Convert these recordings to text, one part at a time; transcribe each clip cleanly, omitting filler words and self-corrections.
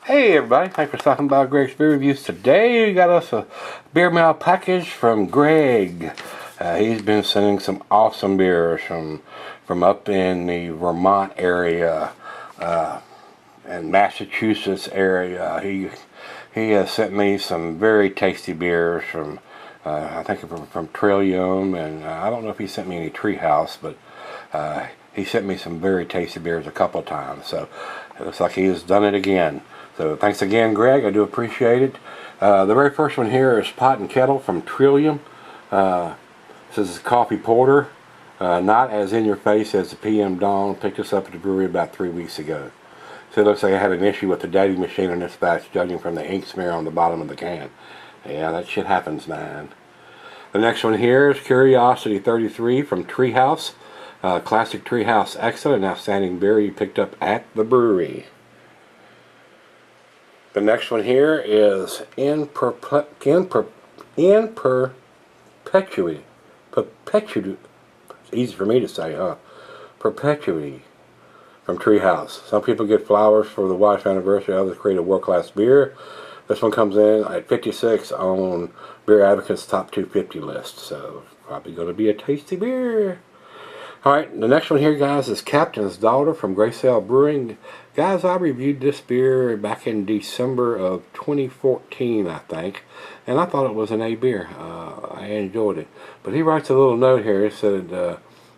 Hey everybody, thanks for stopping by Greg's Beer Reviews. Today we got us a beer mail package from Greg. He's been sending some awesome beers from up in the Vermont area and Massachusetts area. He has sent me some very tasty beers from I think from Trillium, and I don't know if he sent me any Treehouse, but he sent me some very tasty beers a couple of times. So it looks like he has done it again. So thanks again, Greg. I do appreciate it. The very first one here is Pot and Kettle from Trillium. This is coffee porter. Not as in your face as the PM Dawn. Picked this up at the brewery about 3 weeks ago. So it looks like I had an issue with the dating machine in this batch, judging from the ink smear on the bottom of the can. Yeah, that shit happens, man. The next one here is Curiosity 33 from Treehouse. Classic Treehouse excellent and outstanding beer you picked up at the brewery. The next one here is in perpetuity. It's easy for me to say, huh? Perpetuity from Treehouse. Some people get flowers for the wife's anniversary, others create a world-class beer. This one comes in at 56 on Beer Advocate's Top 250 list, so probably going to be a tasty beer. Alright, the next one here, guys, is Captain's Daughter from Graysale Brewing. Guys, I reviewed this beer back in December of 2014, I think, and I thought it was an A beer. I enjoyed it. But he writes a little note here. He said,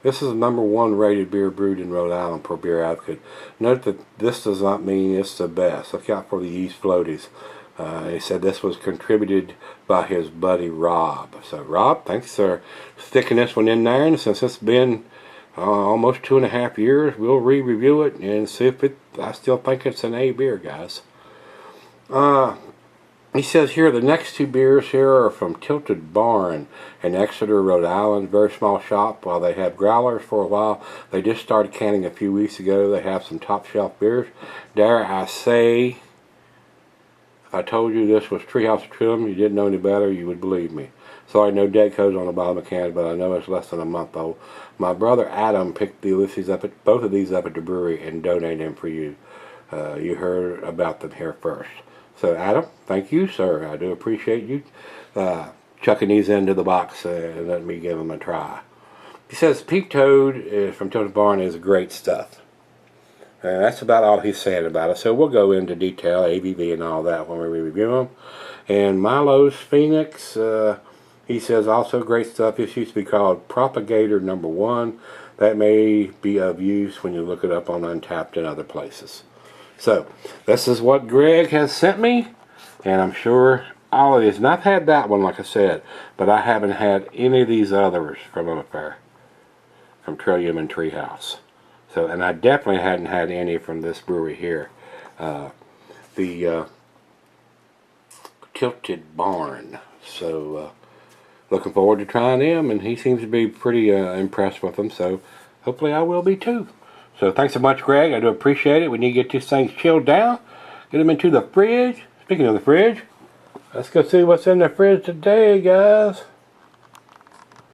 this is the #1 rated beer brewed in Rhode Island per Beer Advocate. Note that this does not mean it's the best. Look out for the yeast floaties. He said this was contributed by his buddy Rob. So Rob, thanks for sticking this one in there, and since it's been almost 2.5 years, we'll re-review it and see if I still think it's an A beer, guys. He says here the next two beers here are from Tilted Barn in Exeter, Rhode Island. Very small shop. While they have growlers for a while, they just started canning a few weeks ago. They have some top shelf beers. Dare I say, if I told you this was Treehouse Trillium, you didn't know any better, you would believe me. Sorry, no date codes on the bottom of the can, but I know it's less than a month old. My brother Adam picked both of these up at the brewery and donated them for you. You heard about them here first. So Adam, thank you, sir. I do appreciate you chucking these into the box and letting me give them a try. He says Peak Toad from Tilted Barn is great stuff. And that's about all he's saying about it. So we'll go into detail, ABV and all that when we review them. And Milo's Phoenix, he says also great stuff. This used to be called Propagator #1. That may be of use when you look it up on Untapped and other places. So this is what Greg has sent me, and I'm sure all of these. And I've had that one, like I said, but I haven't had any of these others from Affair, from Trillium and Treehouse. So, and I definitely hadn't had any from this brewery here. The Tilted Barn. So looking forward to trying them, and he seems to be pretty impressed with them, so hopefully I will be too. So thanks so much, Greg. I do appreciate it. We need to get these things chilled down, get them into the fridge. Speaking of the fridge, let's go see what's in the fridge today, guys.